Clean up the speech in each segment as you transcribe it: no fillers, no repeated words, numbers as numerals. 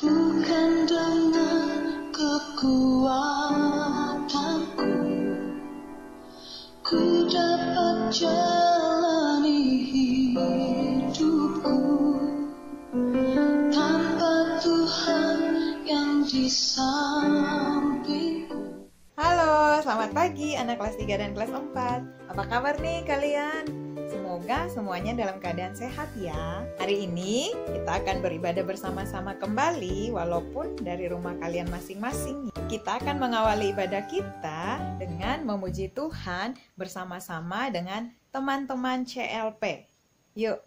Bukan dengan kekuatanku ku dapat jalani hidupku tanpa Tuhan yang di sampingku. Halo, selamat pagi anak kelas 3 dan kelas 4. Apa kabar nih kalian? Semoga semuanya dalam keadaan sehat ya. Hari ini kita akan beribadah bersama-sama kembali walaupun dari rumah kalian masing-masing. Kita akan mengawali ibadah kita dengan memuji Tuhan bersama-sama dengan teman-teman CLP. Yuk.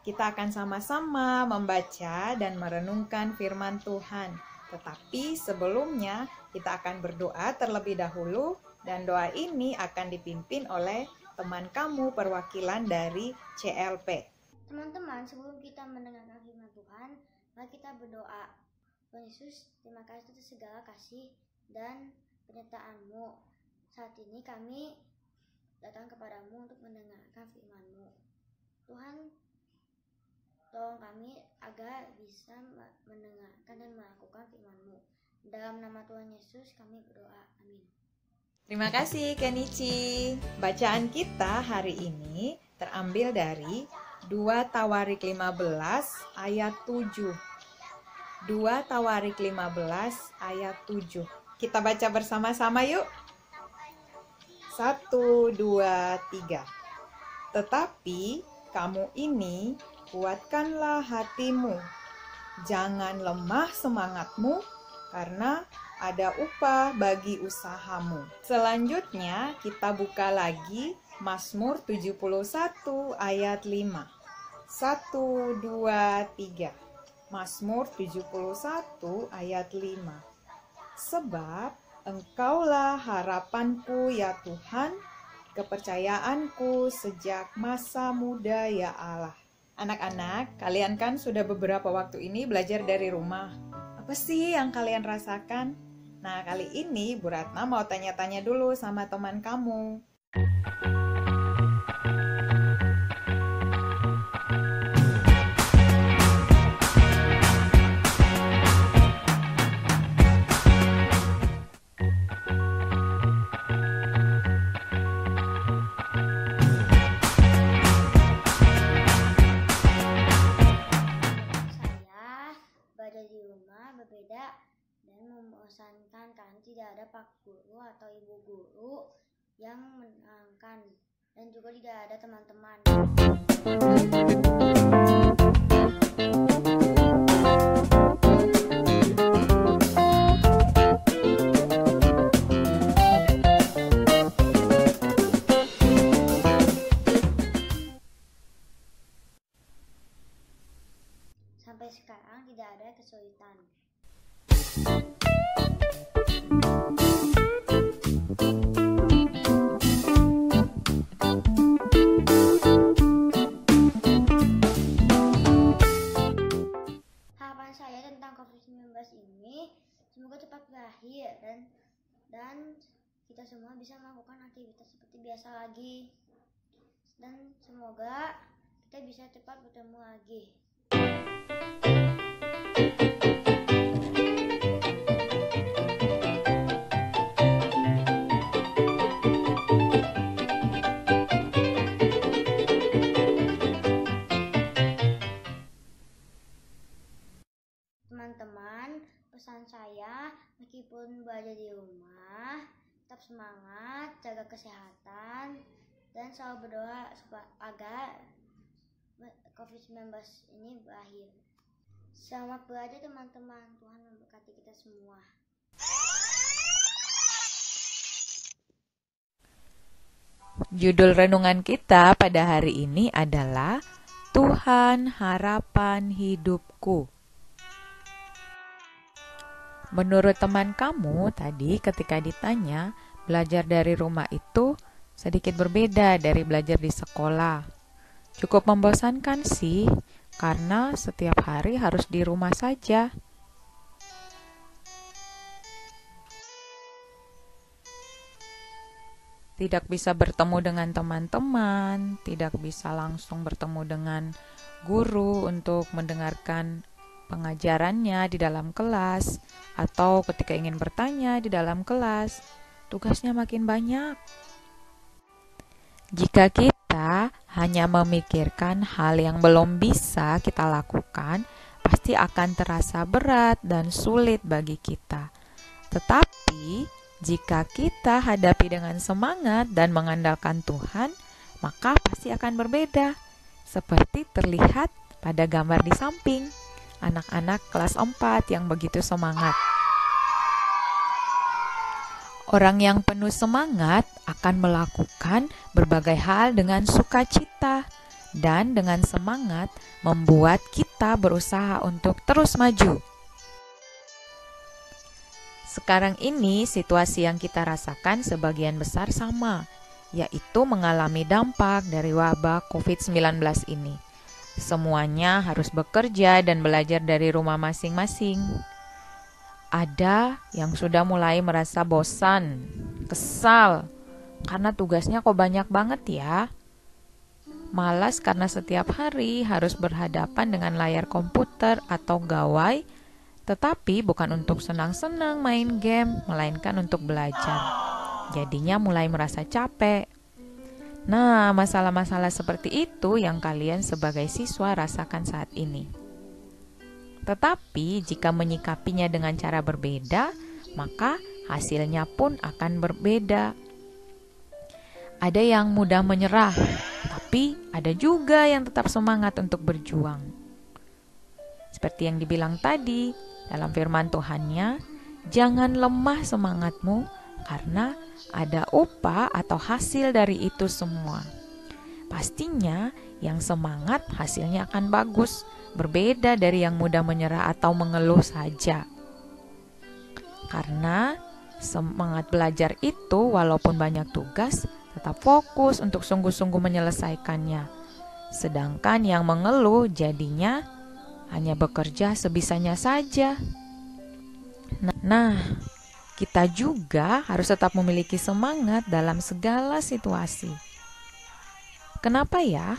Kita akan sama-sama membaca dan merenungkan firman Tuhan. Tetapi sebelumnya kita akan berdoa terlebih dahulu dan doa ini akan dipimpin oleh teman kamu perwakilan dari CLP. Teman-teman, sebelum kita mendengarkan firman Tuhan, mari kita berdoa. Tuhan Yesus, terima kasih atas segala kasih dan penyertaan-Mu. Saat ini kami datang kepadamu untuk mendengarkan firman-Mu. Tuhan, tolong kami agar bisa mendengarkan dan melakukan firman-Mu. Dalam nama Tuhan Yesus kami berdoa. Amin. Terima kasih Kenichi. Bacaan kita hari ini terambil dari 2 Tawarik 15 ayat 7. 2 Tawarik 15 ayat 7. Kita baca bersama-sama yuk. 1, 2, 3. Tetapi kamu ini kuatkanlah hatimu, jangan lemah semangatmu, karena ada upah bagi usahamu. Selanjutnya kita buka lagi Mazmur 71 ayat 5. 1, 2, 3. Mazmur 71 ayat 5. Sebab Engkaulah harapanku ya Tuhan, kepercayaanku sejak masa muda ya Allah. Anak-anak, kalian kan sudah beberapa waktu ini belajar dari rumah. Apa sih yang kalian rasakan? Nah, kali ini Bu Ratna mau tanya-tanya dulu sama teman kamu. Berbeda dan membosankan karena tidak ada pak guru atau ibu guru yang menerangkan dan juga tidak ada teman-teman. Sampai sekarang tidak ada kesulitan. Harapan saya tentang COVID-19 ini semoga cepat berakhir dan kita semua bisa melakukan aktivitas seperti biasa lagi, dan semoga kita bisa cepat bertemu lagi. Teman-teman, pesan saya, meskipun belajar di rumah, tetap semangat, jaga kesehatan, dan selalu berdoa agar COVID-19 ini berakhir. Selamat belajar teman-teman, Tuhan memberkati kita semua. Judul renungan kita pada hari ini adalah Tuhan harapan hidupku. Menurut teman kamu tadi ketika ditanya, belajar dari rumah itu sedikit berbeda dari belajar di sekolah. Cukup membosankan sih, karena setiap hari harus di rumah saja. Tidak bisa bertemu dengan teman-teman, tidak bisa langsung bertemu dengan guru untuk mendengarkan pengajarannya di dalam kelas, atau ketika ingin bertanya di dalam kelas, tugasnya makin banyak. Jika kita hanya memikirkan hal yang belum bisa kita lakukan, pasti akan terasa berat dan sulit bagi kita. Tetapi, jika kita hadapi dengan semangat dan mengandalkan Tuhan, maka pasti akan berbeda. Seperti terlihat pada gambar di samping, anak-anak kelas 4 yang begitu semangat. Orang yang penuh semangat akan melakukan berbagai hal dengan sukacita dan dengan semangat membuat kita berusaha untuk terus maju. Sekarang ini situasi yang kita rasakan sebagian besar sama, yaitu mengalami dampak dari wabah COVID-19 ini. Semuanya harus bekerja dan belajar dari rumah masing-masing. Ada yang sudah mulai merasa bosan, kesal, karena tugasnya kok banyak banget ya. Malas karena setiap hari harus berhadapan dengan layar komputer atau gawai, tetapi bukan untuk senang-senang main game, melainkan untuk belajar. Jadinya mulai merasa capek. Nah, masalah-masalah seperti itu yang kalian sebagai siswa rasakan saat ini. Tetapi jika menyikapinya dengan cara berbeda, maka hasilnya pun akan berbeda. Ada yang mudah menyerah, tapi ada juga yang tetap semangat untuk berjuang. Seperti yang dibilang tadi, dalam firman Tuhannya, jangan lemah semangatmu karena ada upah atau hasil dari itu semua. Pastinya yang semangat hasilnya akan bagus, berbeda dari yang mudah menyerah atau mengeluh saja. Karena semangat belajar itu walaupun banyak tugas, tetap fokus untuk sungguh-sungguh menyelesaikannya. Sedangkan yang mengeluh jadinya hanya bekerja sebisanya saja. Nah, kita juga harus tetap memiliki semangat dalam segala situasi. Kenapa ya?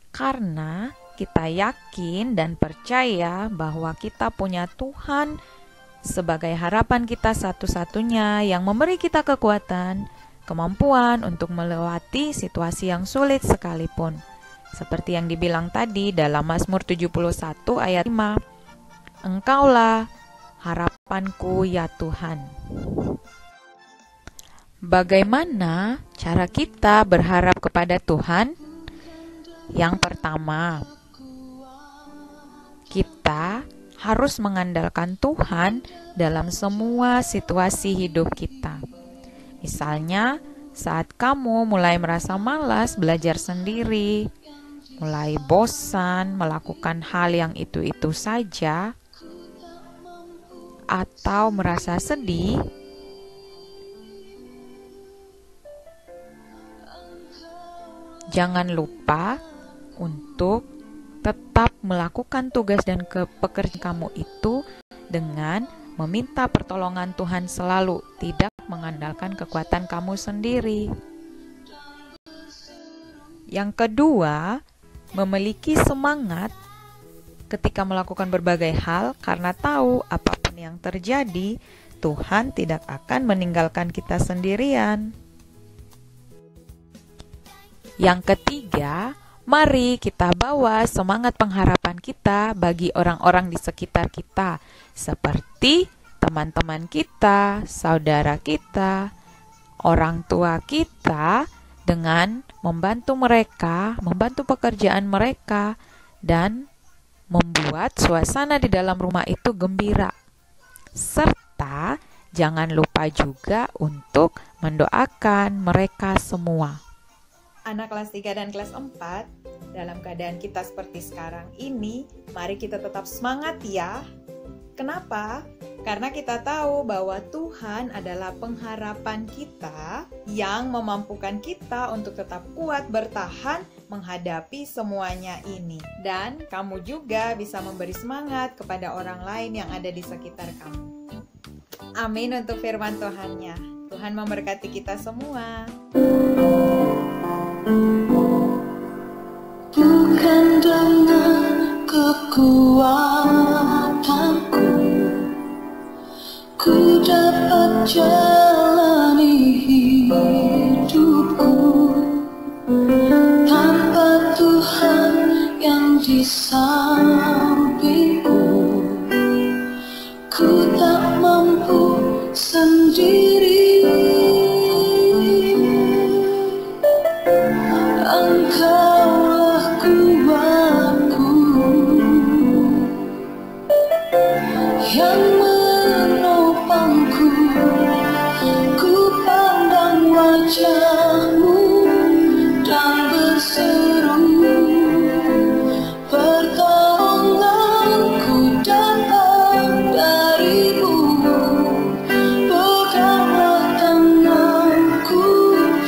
Karena kita yakin dan percaya bahwa kita punya Tuhan sebagai harapan kita satu-satunya yang memberi kita kekuatan, kemampuan untuk melewati situasi yang sulit sekalipun. Seperti yang dibilang tadi dalam Mazmur 71 ayat 5, Engkaulah harapanku ya Tuhan. Bagaimana cara kita berharap kepada Tuhan? Yang pertama, kita harus mengandalkan Tuhan dalam semua situasi hidup kita. Misalnya, saat kamu mulai merasa malas belajar sendiri, mulai bosan melakukan hal yang itu-itu saja, atau merasa sedih, jangan lupa untuk tetap melakukan tugas dan pekerjaan kamu itu dengan meminta pertolongan Tuhan selalu, tidak mengandalkan kekuatan kamu sendiri. Yang kedua, memiliki semangat ketika melakukan berbagai hal karena tahu apapun yang terjadi, Tuhan tidak akan meninggalkan kita sendirian. Yang ketiga, mari kita bawa semangat pengharapan kita bagi orang-orang di sekitar kita, seperti teman-teman kita, saudara kita, orang tua kita, dengan membantu mereka, membantu pekerjaan mereka, dan membuat suasana di dalam rumah itu gembira. Serta jangan lupa juga untuk mendoakan mereka semua. anak kelas 3 dan kelas 4, dalam keadaan kita seperti sekarang ini, mari kita tetap semangat ya. Kenapa? Karena kita tahu bahwa Tuhan adalah pengharapan kita yang memampukan kita untuk tetap kuat bertahan menghadapi semuanya ini. Dan kamu juga bisa memberi semangat kepada orang lain yang ada di sekitar kamu. Amin untuk firman Tuhannya. Tuhan memberkati kita semua. Bukan dengan kekuatanku ku dapat jalani hidupku tanpa Tuhan yang di sampingku. Ku tak mampu sendiri. Engkaulah kuatku yang menopangku. Ku pandang wajah-Mu dan berseru, pertolonganku datang dari-Mu. Peganglah tanganku,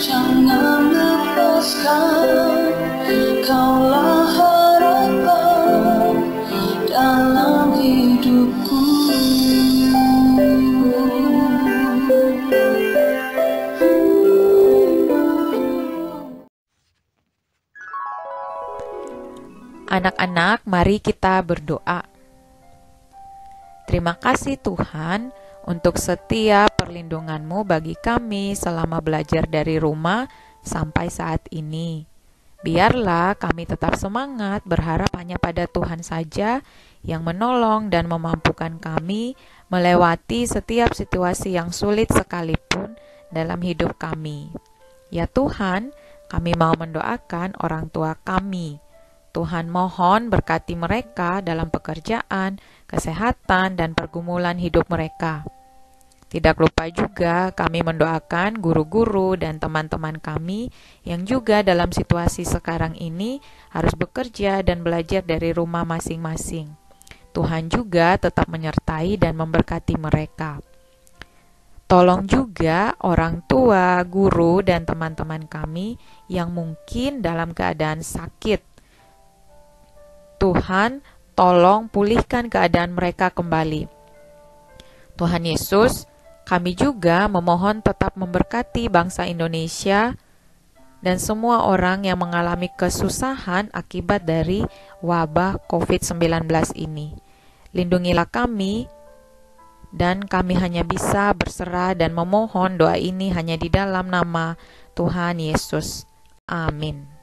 jangan lepaskan. Kaulah harapan dalam hidupku. Anak-anak, mari kita berdoa. Terima kasih Tuhan untuk setiap perlindungan-Mu bagi kami selama belajar dari rumah sampai saat ini. Biarlah kami tetap semangat berharap hanya pada Tuhan saja yang menolong dan memampukan kami melewati setiap situasi yang sulit sekalipun dalam hidup kami. Ya Tuhan, kami mau mendoakan orang tua kami. Tuhan mohon berkati mereka dalam pekerjaan, kesehatan, dan pergumulan hidup mereka. Tidak lupa juga kami mendoakan guru-guru dan teman-teman kami yang juga dalam situasi sekarang ini harus bekerja dan belajar dari rumah masing-masing. Tuhan juga tetap menyertai dan memberkati mereka. Tolong juga orang tua, guru, dan teman-teman kami yang mungkin dalam keadaan sakit. Tuhan, tolong pulihkan keadaan mereka kembali. Tuhan Yesus, kami juga memohon tetap memberkati bangsa Indonesia dan semua orang yang mengalami kesusahan akibat dari wabah COVID-19 ini. Lindungilah kami, dan kami hanya bisa berserah dan memohon doa ini hanya di dalam nama Tuhan Yesus. Amin.